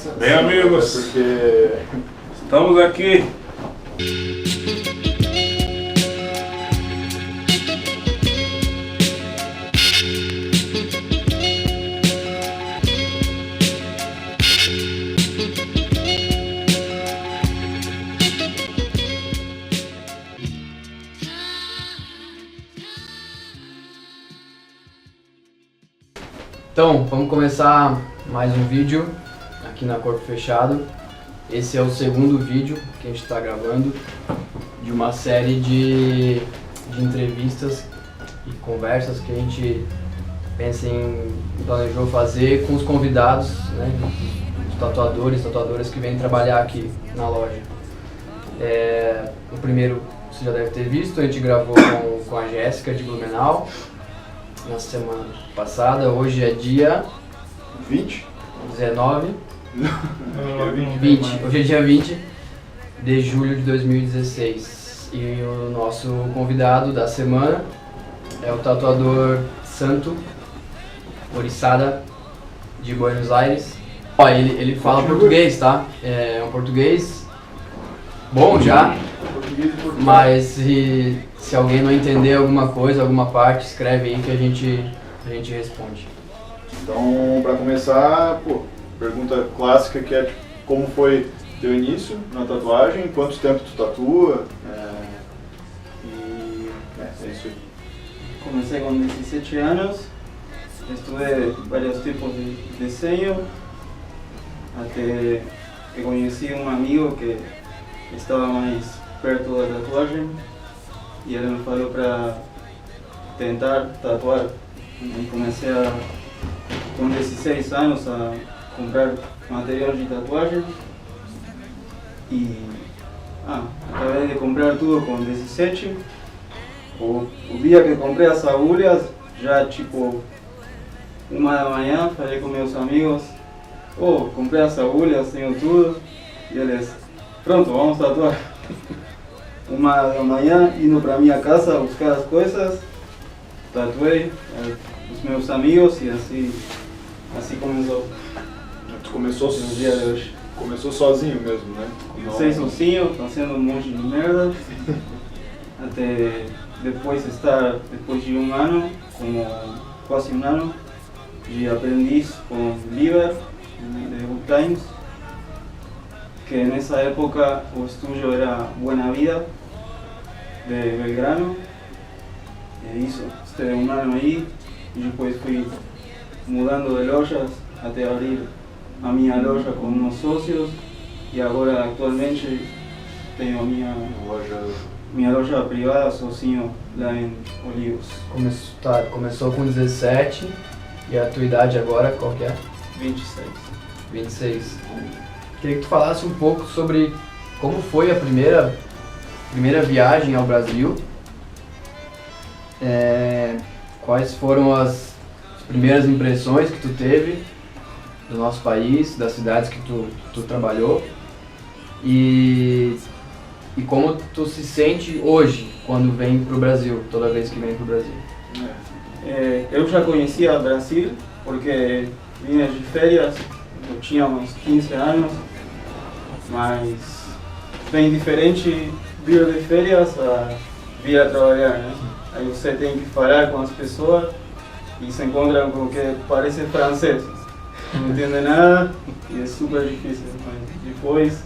Bem, amigos, porque estamos aqui. Então, vamos começar mais um vídeo aqui na Corpo Fechado. Esse é o segundo vídeo que a gente está gravando de uma série de entrevistas e conversas que a gente planejou fazer com os convidados, né, os tatuadoras que vêm trabalhar aqui na loja. O primeiro você já deve ter visto, a gente gravou com a Jéssica de Blumenau na semana passada. Hoje é dia 20? 19, 20, hoje é dia 20 de julho de 2016 e o nosso convidado da semana é o tatuador Santo Oriçada de Buenos Aires. Ó, ele fala português, tá? É um português bom já, mas se alguém não entender alguma coisa, alguma parte, escreve aí que a gente responde. Então, para começar, pergunta clássica que é tipo, como foi teu início na tatuagem, quanto tempo tu tatua, é isso aí. Comecei com 17 anos, estudei vários tipos de desenho, até que conheci um amigo que estava mais perto da tatuagem e ele me falou para tentar tatuar. E comecei com 16 anos a comprar material de tatuagem e acabei de comprar tudo com 17. O dia que comprei as agulhas, já tipo 1 da manhã, falei com meus amigos, comprei as agulhas, tenho tudo, e eles, pronto, vamos tatuar. 1 da manhã, indo para minha casa buscar as coisas, tatuei os meus amigos e assim começou. Tu começou no dia de hoje. Começou sozinho mesmo, né? Comecei sozinho, fazendo um monte de merda, até depois de 1 ano, quase 1 ano, de aprendiz com Liber, de Good Times, que nessa época o estúdio era Buena Vida, de Belgrano, e isso, estive 1 ano aí, e depois fui mudando de lojas até abrir a minha loja com uns sócios, e agora atualmente tenho a minha loja privada sozinho lá em Olivos. Começou com 17 e a tua idade agora qual que é? 26. 26. Queria que tu falasse um pouco sobre como foi a primeira viagem ao Brasil, quais foram as primeiras impressões que tu teve do nosso país, das cidades que tu trabalhou e como tu se sente hoje quando vem pro Brasil, toda vez que vem pro Brasil. Eu já conhecia o Brasil porque vinha de férias, eu tinha uns 15 anos, mas bem diferente vir de férias a vir a trabalhar, né? Aí você tem que falar com as pessoas e se encontra com o que parece francês, não entende nada e é super difícil, mas depois,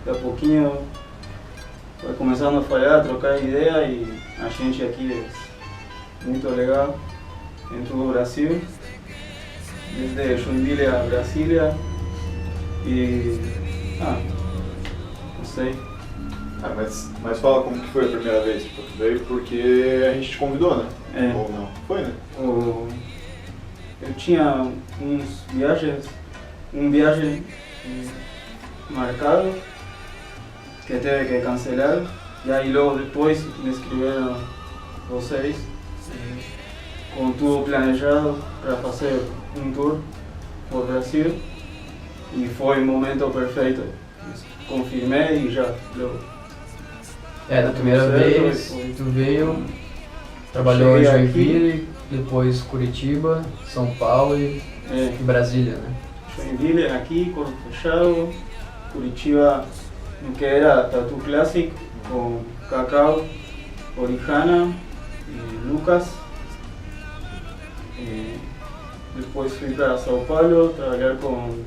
de a pouquinho, vai começando a falar, trocar ideia e a gente aqui é muito legal em todo o Brasil, desde Joinville a Brasília e não sei. Mas fala como que foi a primeira vez que tu veio, porque a gente te convidou, né? Ou não? Foi, né? Eu tinha uma viagem marcado que teve que cancelar, e aí logo depois me escreveram vocês com tudo planejado para fazer um tour por Brasil e foi o momento perfeito. Confirmei e já logo. Da primeira vez tu veio, trabalhou em Joinville, depois Curitiba, São Paulo e Brasília, né? Joinville, aqui, Corpo Fechado, Curitiba, no que era Tattoo Classic, com Cacau, Orijana e Lucas. Depois fui para São Paulo trabalhar com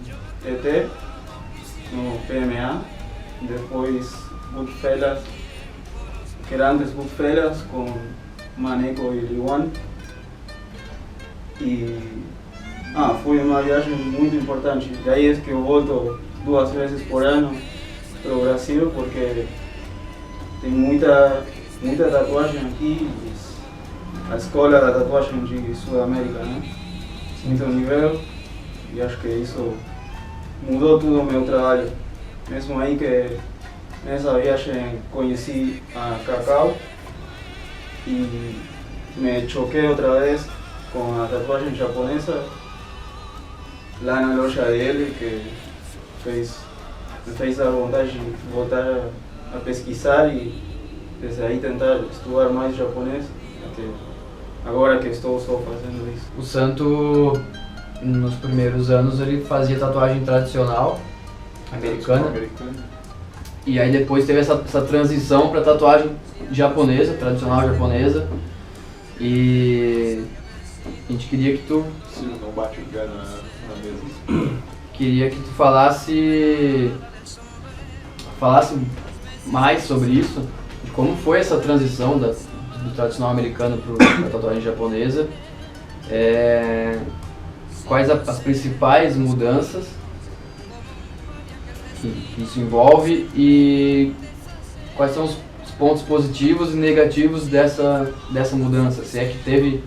TT no PMA. Depois Goodfellas, que era antes Goodfellas, com Maneco e Liwan. Foi uma viagem muito importante. Daí é que eu volto 2 vezes por ano para o Brasil, porque tem muita tatuagem aqui. A escola da tatuagem de Sudamérica, né? Muito nível, e acho que isso mudou tudo o meu trabalho. Mesmo aí que nessa viagem conheci a Cacau e me choquei outra vez com a tatuagem japonesa lá na loja dele, que me fez dar vontade de voltar a pesquisar e desde aí tentar estudar mais japonês, até agora que estou só fazendo isso. O Santo, nos primeiros anos, ele fazia tatuagem tradicional americana. E aí depois teve essa transição para tatuagem japonesa, tradicional japonesa. E a gente queria que tu... Sim, não bate o pé na mesa. Queria que tu falasse mais sobre isso, de como foi essa transição do tradicional americano para a tatuagem japonesa, quais as principais mudanças que isso envolve e quais são os pontos positivos e negativos dessa mudança, se é que teve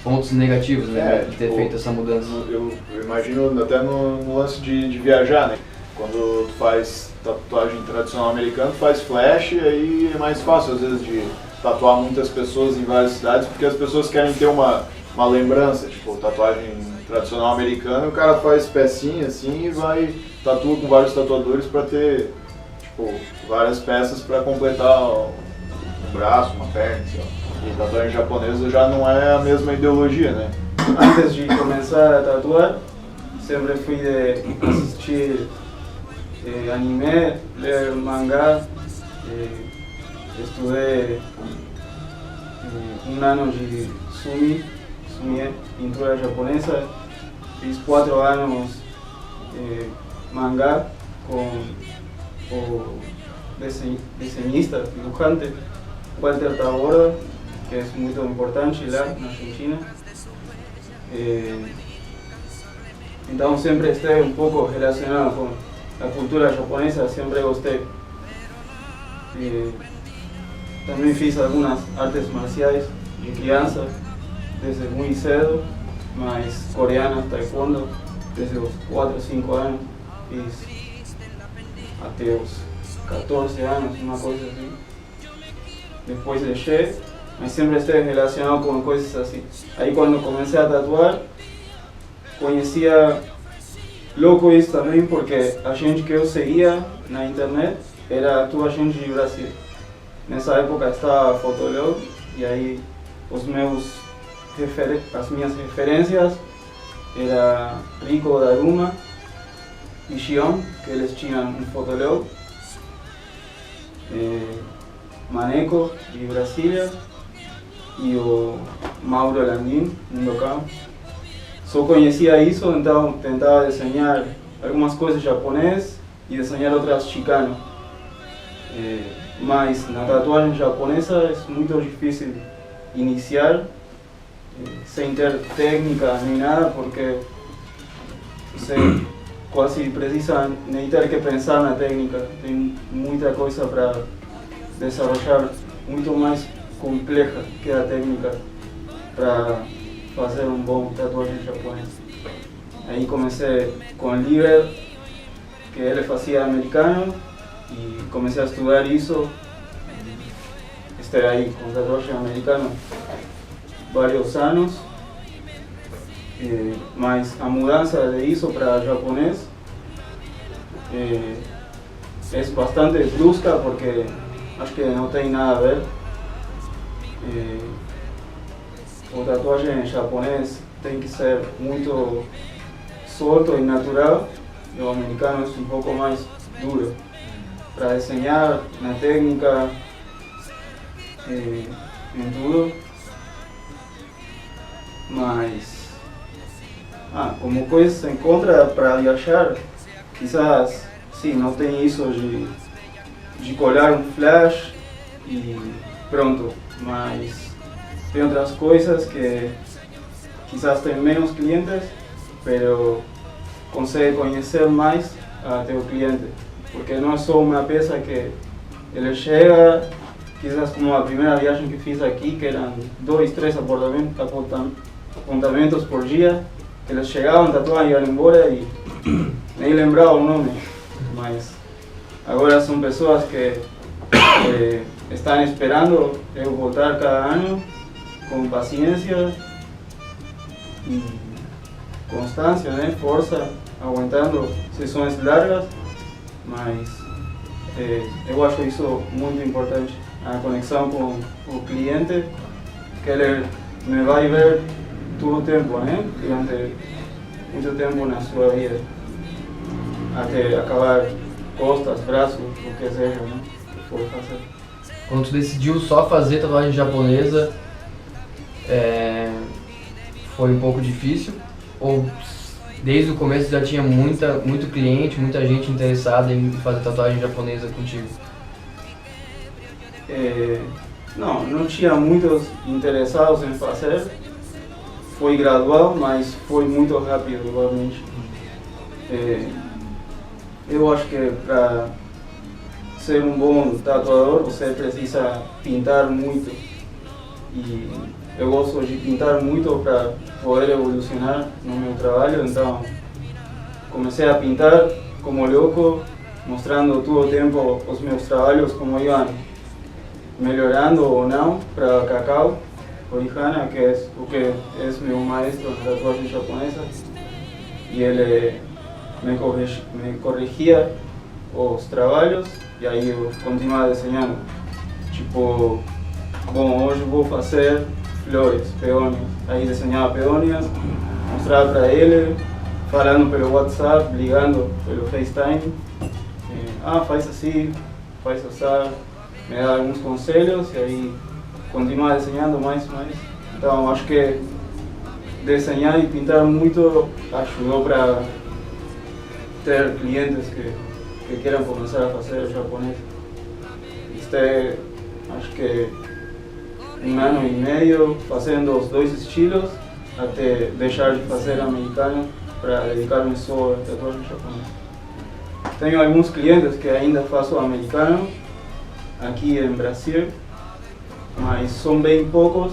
pontos negativos, né, de ter feito essa mudança. Eu imagino até no lance de viajar, né? Quando tu faz tatuagem tradicional americana, tu faz flash, aí é mais fácil às vezes de tatuar muitas pessoas em várias cidades, porque as pessoas querem ter uma lembrança, tipo, tatuagem tradicional americana, o cara faz pecinha assim e tatua com vários tatuadores para ter, tipo, várias peças para completar um braço, uma perna, sei lá. E tatuagem japonesa já não é a mesma ideologia, né? Antes de começar a tatuar, sempre fui de assistir anime, ler mangá, estudei 1 ano de Sumi é pintura japonesa, fiz 4 anos mangá com o desenhista, dibujante Walter Taborda, que é muito importante lá na Argentina. Então sempre estive um pouco relacionado com a cultura japonesa, sempre gostei. Também fiz algumas artes marciais de criança, desde muito cedo, mas coreana, taekwondo, desde os 4 ou 5 anos, fiz até os 14 anos, uma coisa assim. Depois deixei, mas sempre esteve relacionado com coisas assim. Aí quando comecei a tatuar, conhecia louco isso também, porque a gente que eu seguia na internet era toda a gente de Brasil. Nessa época estava Fotolog, e aí as minhas referências era Rico Daruma e Xion, que eles tinham um Fotolog, Maneco de Brasília e o Mauro Landim, um local. Só conhecia isso, então tentava desenhar algumas coisas japonesas e desenhar outras chicano. Mas na tatuagem japonesa é muito difícil iniciar sem ter técnica nem nada, porque você quase precisa nem ter que pensar na técnica. Tem muita coisa para desenvolver, muito mais complexa que a técnica para fazer um bom tatuagem japonês. Aí comecei com o Liber, que ele fazia americano, e comecei a estudar isso. Estive aí com tatuagem americano vários anos, mas a mudança de isso para japonês é bastante brusca, porque acho que não tem nada a ver. O tatuagem em japonês tem que ser muito solto y natural, y el americano es un poco más duro. Para desenhar, na técnica, em tudo. Mas, como coisas em contra para viajar, quizás, sim, não tem isso de colar um flash e pronto. Mas tem outras coisas que quizás tem menos clientes, pero consegue conhecer mais a teu cliente. Porque não é só uma peça que ele chega, quizás como a primeira viagem que fiz aqui, que eram 2, 3 apontamentos por dia, que eles chegavam, tatuavam e iam embora e nem lembravam o nome. Mas agora são pessoas que estão esperando eu voltar cada ano com paciência e constância, né? Força, aguentando sessões largas. Mas eu acho isso muito importante, a conexão com o cliente, que ele me vai ver todo o tempo, né? Durante muito tempo na sua vida, até acabar costas, braços, o que seja, né? Que for fazer. Quando tu decidiu só fazer tatuagem japonesa, foi um pouco difícil? Ou desde o começo já tinha muito cliente, muita gente interessada em fazer tatuagem japonesa contigo? Não tinha muitos interessados em fazer. Foi gradual, mas foi muito rápido igualmente. Eu acho que para ser um bom tatuador você precisa pintar muito. E eu gosto de pintar muito para poder evolucionar no meu trabalho, então comecei a pintar como louco, mostrando todo o tempo os meus trabalhos, como iam melhorando ou não para Cacau Orihana, que é o que é meu maestro na tatuagem japonesa, e ele me corrigia os trabalhos e aí eu continuava desenhando. Tipo, bom, hoje vou fazer flores, peônias. Aí desenhava peônias, mostrava para ele, falando pelo WhatsApp, ligando pelo FaceTime. Faz assim, faz assar, me dá alguns conselhos e aí continuava desenhando mais. Então acho que desenhar e pintar muito ajudou para ter clientes que queiram começar a fazer japonês. Acho que 1 ano e meio fazendo os dois estilos, até deixar de fazer americano para dedicar-me só a tatuagem japonesa. Tenho alguns clientes que ainda faço americano aqui em Brasil, mas são bem poucos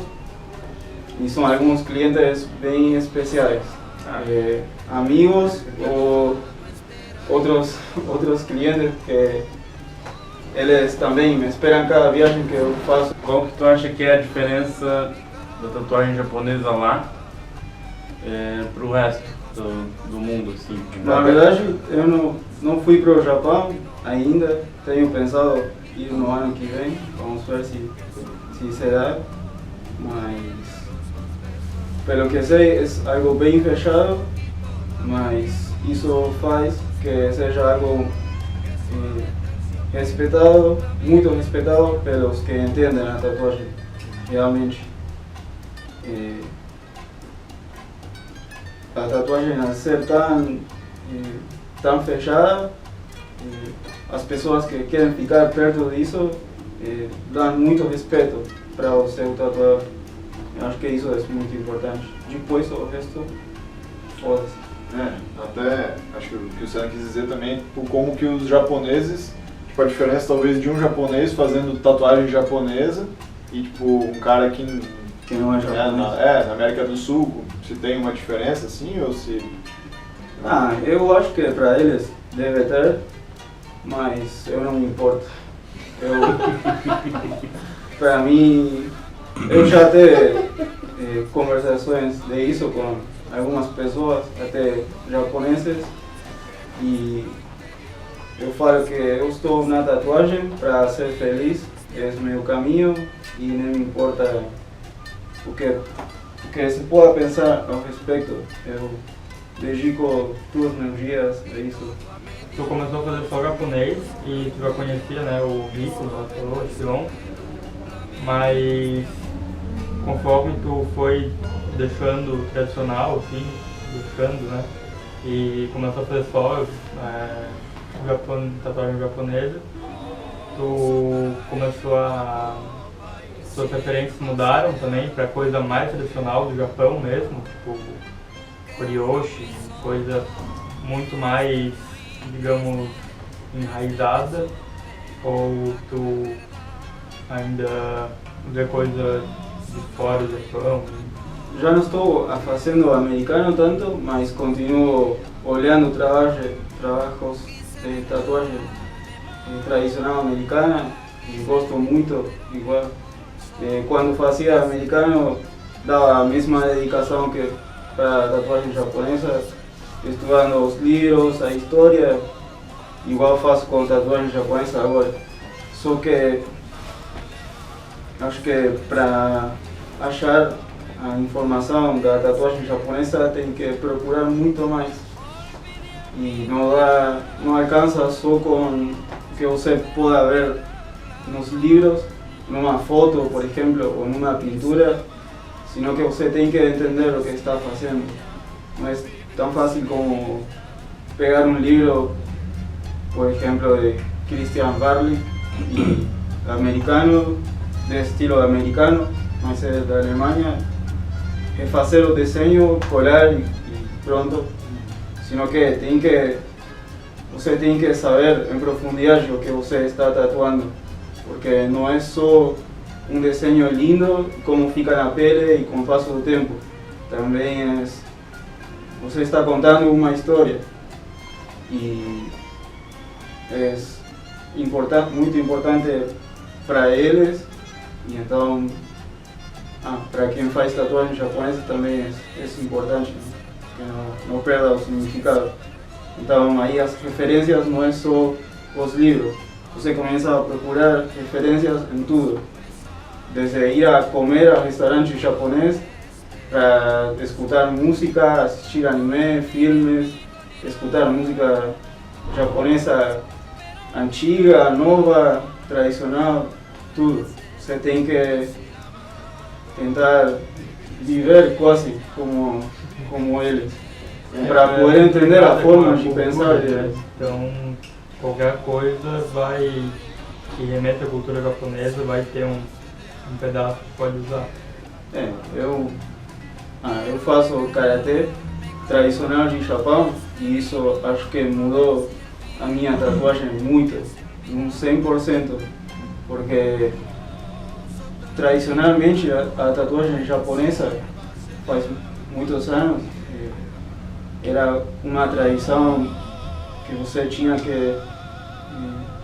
e são alguns clientes bem especiais. Amigos ou outros clientes que eles também me esperam cada viagem que eu faço. Qual que tu acha que é a diferença da tatuagem japonesa lá pro resto do mundo, assim? Na verdade, eu não fui para o Japão ainda, tenho pensado ir no ano que vem, vamos ver se será, mas pelo que sei é algo bem fechado, mas isso faz que seja algo respeitado, muito respeitado pelos que entendem a tatuagem, realmente. A tatuagem, a ser tão fechada, as pessoas que querem ficar perto disso dão muito respeito para o seu tatuador. Eu acho que isso é muito importante. Depois o resto, foda-se. Até acho que o que o Sam quis dizer também, tipo, como que os japoneses, tipo, a diferença talvez de um japonês fazendo tatuagem japonesa e tipo um cara que não é japonês. Na América do Sul, se tem uma diferença assim ou se... Eu acho que para eles deve ter, mas eu não me importo. Para mim, eu já tive conversações de isso com algumas pessoas, até japoneses, e eu falo que eu estou na tatuagem para ser feliz, é meu caminho e não me importa o que se pode pensar ao respeito. Eu dedico 2 meus dias a isso. Tu começou a fazer só japonês e tu já conhecia, né, o Rico, o Silon, mas conforme tu foi deixando o tradicional, assim, buscando, né, e começou a fazer só tatuagem japonesa, tu começou a... suas referências mudaram também para coisa mais tradicional do Japão mesmo, tipo Koryoshi, coisa muito mais, digamos, enraizada, ou tu ainda vê coisa de fora do Japão? Já não estou fazendo americano tanto, mas continuo olhando trabalhos de tatuagem tradicional americana e gosto muito igual. Quando fazia americano, dava a mesma dedicação que para a tatuagem japonesa, estudando os livros, a história, igual faço com tatuagem japonesa agora. Só que acho que para achar a informação da tatuagem japonesa tem que procurar muito mais. E não alcança só com o que você pode ver nos livros, numa foto, por exemplo, ou numa pintura, sino que você tem que entender o que está fazendo. Não é tão fácil como pegar um livro, por exemplo, de Christian Barley, e americano, de estilo americano, mas é da Alemanha, refazer o desenho, colar e pronto. Sino que você tem que saber em profundidade o que você está tatuando, porque não é só um desenho lindo como fica na pele e com o passo do tempo, também você está contando uma história e é muito importante para eles, e então para quem faz tatuagem japonesa também é importante, que não perda o significado. Então aí as referências não é só os livros, você começa a procurar referências em tudo, desde ir a comer a restaurante japonês, para escutar música, assistir anime, filmes, escutar música japonesa antiga, nova, tradicional, tudo. Você tem que tentar viver quase como eles, para poder entender a forma de pensar deles. Então, qualquer coisa que remete à cultura japonesa vai ter um pedaço que pode usar. Eu faço karatê tradicional de Japão e isso acho que mudou a minha tatuagem muito, um 100%, porque tradicionalmente a tatuagem japonesa faz muitos anos era uma tradição que você tinha que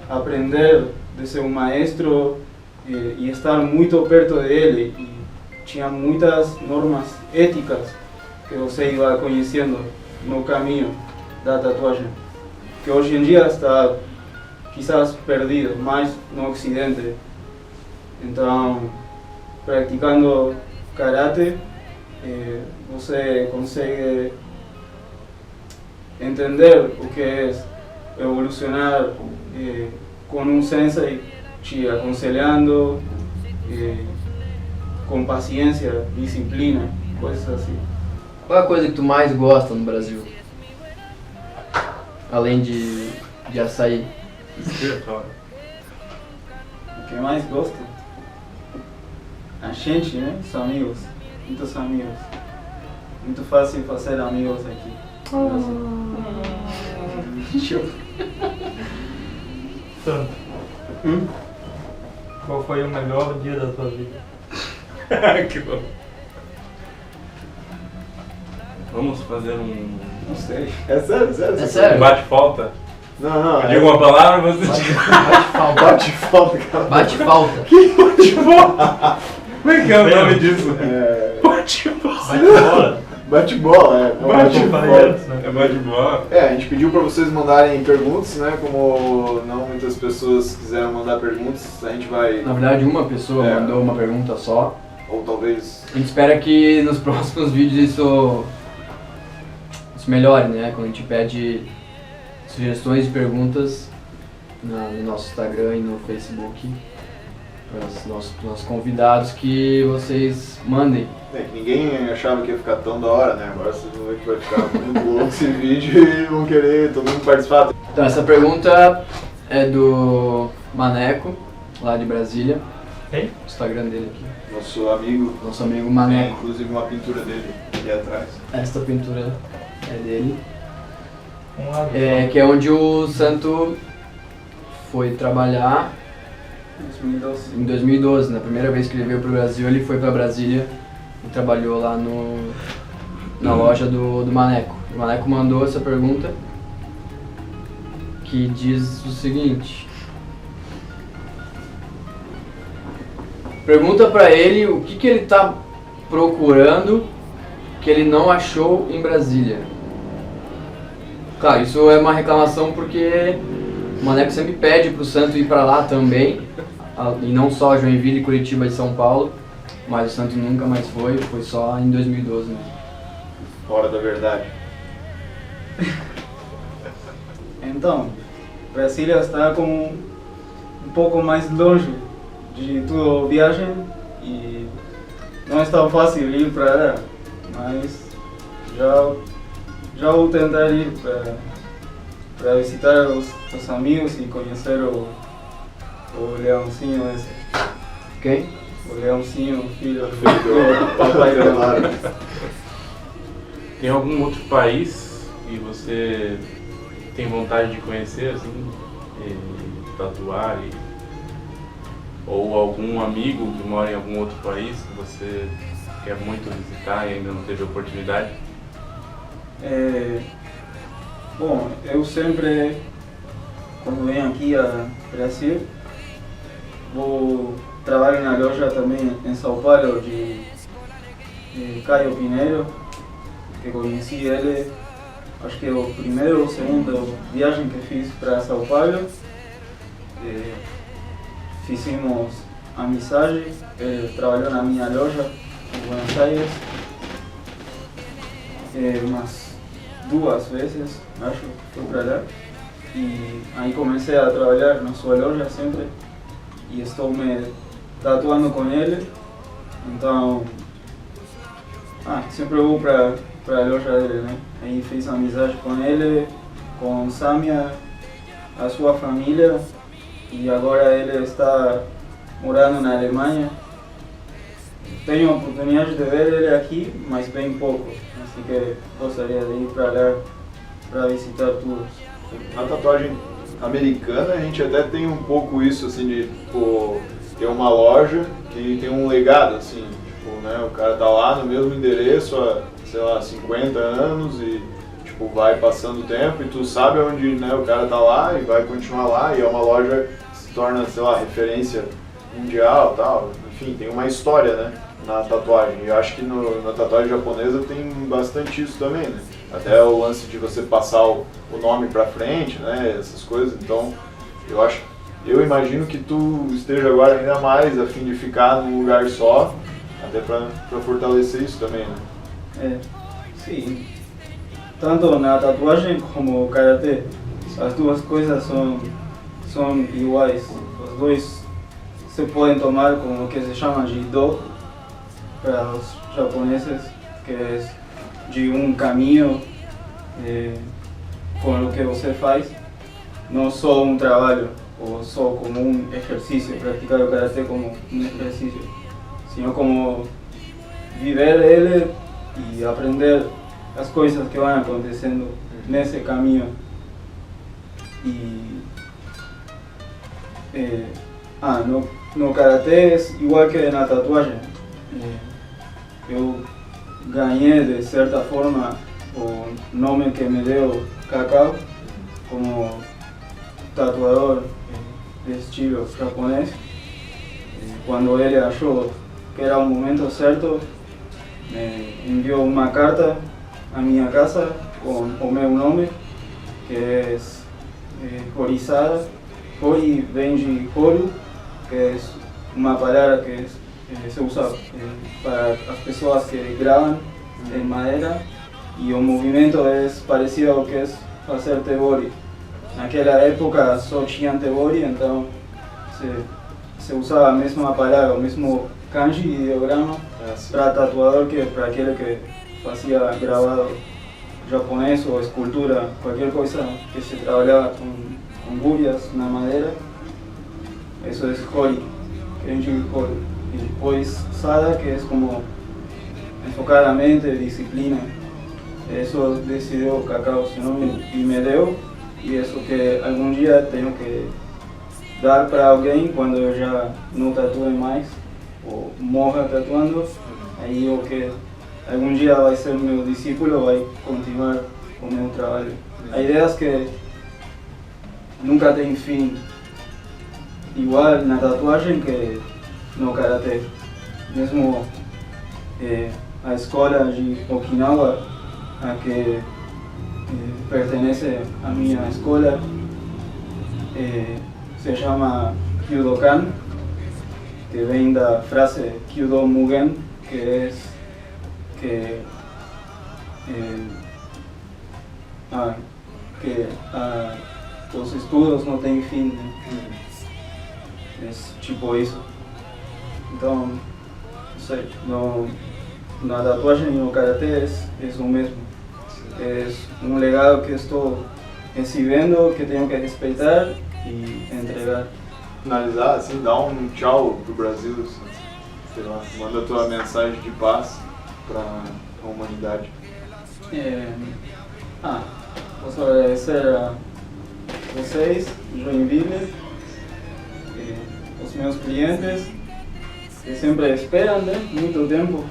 aprender de seu maestro e estar muito perto dele, e tinha muitas normas éticas que você ia conhecendo no caminho da tatuagem, que hoje em dia está quizás perdido, mais no ocidente. Então, praticando karate, você consegue entender o que é evolucionar com um sensei te aconselhando, com paciência, disciplina, coisas assim. Qual é a coisa que tu mais gosta no Brasil? Além de açaí. O que mais gosto? A gente, né? Os amigos, muitos amigos. Muito fácil fazer amigos aqui. Santo, qual foi o melhor dia da tua vida? Que bom. Vamos fazer um... Não sei. É sério? É sério? bate-falta? Não. Eu digo uma palavra, você diz... Bate falta, cara. Bate falta. Bate-bola! Como é que é o nome disso? Bate-bola. Bate-bola, Bate-bola. É bate-bola. A gente pediu para vocês mandarem perguntas, né? Como não muitas pessoas quiseram mandar perguntas, a gente vai... Na verdade, uma pessoa mandou uma pergunta só. Ou talvez... A gente espera que nos próximos vídeos isso isso melhore, né? Quando a gente pede sugestões de perguntas no nosso Instagram e no Facebook para os nossos convidados, que vocês mandem. É que ninguém achava que ia ficar tão da hora, né? Agora vocês vão ver que vai ficar muito louco esse vídeo e vão querer todo mundo participar. Então essa pergunta é do Maneco, lá de Brasília. Quem? O Instagram dele aqui. Nosso amigo, Nosso amigo tem Maneco. inclusive uma pintura dele ali atrás. Esta pintura é dele. Um lado. Que é onde o Santo foi trabalhar 2012. em 2012. Na primeira vez que ele veio pro Brasil, ele foi para Brasília e trabalhou lá na loja do Maneco. O Maneco mandou essa pergunta que diz o seguinte: pergunta para ele o que ele tá procurando que ele não achou em Brasília. Claro, isso é uma reclamação porque o Maneco sempre pede pro Santo ir para lá também, e não só Joinville, Curitiba e São Paulo, mas o Santo nunca mais foi só em 2012 mesmo. Hora da verdade. Então, Brasília está como um pouco mais longe de tua viagem e não é tão fácil ir para lá, mas já vou tentar ir para visitar os amigos e conhecer o leãozinho esse. Ok? O leãozinho, filho do papai Claro. Tem algum outro país que você tem vontade de conhecer, assim, e tatuar, ou algum amigo que mora em algum outro país que você quer muito visitar e ainda não teve oportunidade? Bom, eu sempre, quando venho aqui a Brasil, vou trabalhar na loja também em São Paulo de Caio Pinheiro, que conheci ele, acho que é o primeiro ou segundo viagem que fiz para São Paulo. Fizemos amizade, ele trabalhou na minha loja em Buenos Aires umas 2 vezes, acho que fui para lá. E aí comecei a trabalhar na sua loja sempre e estou me tatuando com ele. Então, sempre vou para a loja dele, né? Aí fiz amizade com ele, com Samia, a sua família, e agora ele está morando na Alemanha. Tenho a oportunidade de ver ele aqui, mas bem pouco, assim que gostaria de ir para lá para visitar tudo. Na tatuagem americana a gente até tem um pouco isso, assim, de tipo, ter uma loja que tem um legado, assim, tipo, né, o cara tá lá no mesmo endereço há, sei lá, 50 anos e tipo, vai passando o tempo e tu sabe onde, né, o cara tá lá e vai continuar lá, e é uma loja que se torna, sei lá, referência mundial e tal. Enfim, tem uma história, né, na tatuagem. E eu acho que na tatuagem japonesa tem bastante isso também, né? Até o lance de você passar o nome pra frente, né, essas coisas. Então, eu imagino que tu esteja agora ainda mais a fim de ficar num lugar só, até pra fortalecer isso também, né? Sim. Tanto na tatuagem como o karatê, as duas coisas são iguais. Os dois se podem tomar como o que se chama de do para os japoneses, que é de um caminho com o que você faz, não só um trabalho ou só como um exercício, praticar o karatê como um exercício, sino como viver ele e aprender as coisas que vão acontecendo nesse caminho. E no karatê é igual que na tatuagem. Eu ganhei de certa forma o nome que me deu Cacau como tatuador de estilo japonês. Quando ele achou que era o momento certo, me enviou uma carta à minha casa com o meu nome, que é Horizada. Hori vem de Horo, que é uma palavra que se usa para as pessoas que gravam em madeira, y el movimiento es parecido a lo que es hacer tebori. En aquella época solo tinha tebori, entonces se usaba la misma palabra, el mismo kanji, ideograma, para tatuador que para aquel que hacía grabado japonés o escultura, cualquier cosa que se trabajaba con gurias, una madera. Eso es hori, kenji hori. Y después sada, que es como enfocadamente, disciplina. Eso decidió Cacao y Medeo, y eso que algún día tengo que dar para alguien cuando yo ya no tatúe más o morra tatuando, aí eu que algum dia vai ser meu discípulo, vai continuar com o meu trabalho. A ideia é que nunca tem fim, igual na tatuagem que no karatê. Mesmo a escola de Okinawa, a que pertenece a minha escola, se chama Kyudokan, que vem da frase Kyudo Mugen, que é que os estudos não têm fim, né? É tipo isso. Então, não sei, na tatuagem e no karatê é o mesmo. É um legado que estou recebendo, que tenho que respeitar e entregar. Finalizar, assim, dá um tchau pro Brasil, assim, sei lá, manda a tua mensagem de paz para a humanidade. Posso agradecer a vocês, Joinville, os meus clientes, que sempre esperam, né, muito tempo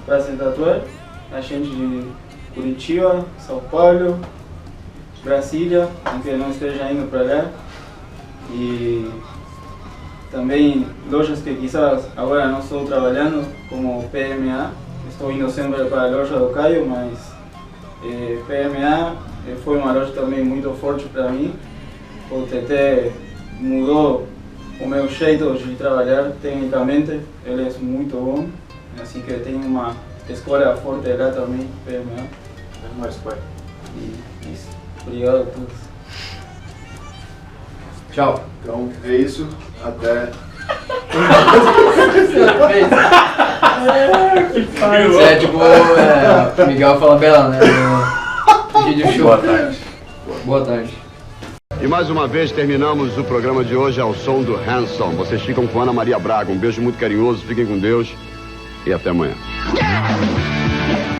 para se tatuar, a gente de Curitiba, São Paulo, Brasília, aunque não esteja indo para lá, e também lojas que quizás agora não estou trabalhando, como PMA, estou indo sempre para a loja do Caio, mas PMA foi uma loja também muito forte para mim. O TT mudou o meu jeito de trabalhar tecnicamente, ele é muito bom, assim que tenho uma escola forte lá também, PMA. É mais pai. E isso. Obrigado a todos. Tchau. Então é isso, até. É tipo, o Miguel fala bela, né? No vídeo show. Boa tarde. Boa tarde. E mais uma vez terminamos o programa de hoje ao som do Hanson. Vocês ficam com Ana Maria Braga. Um beijo muito carinhoso, fiquem com Deus e até amanhã.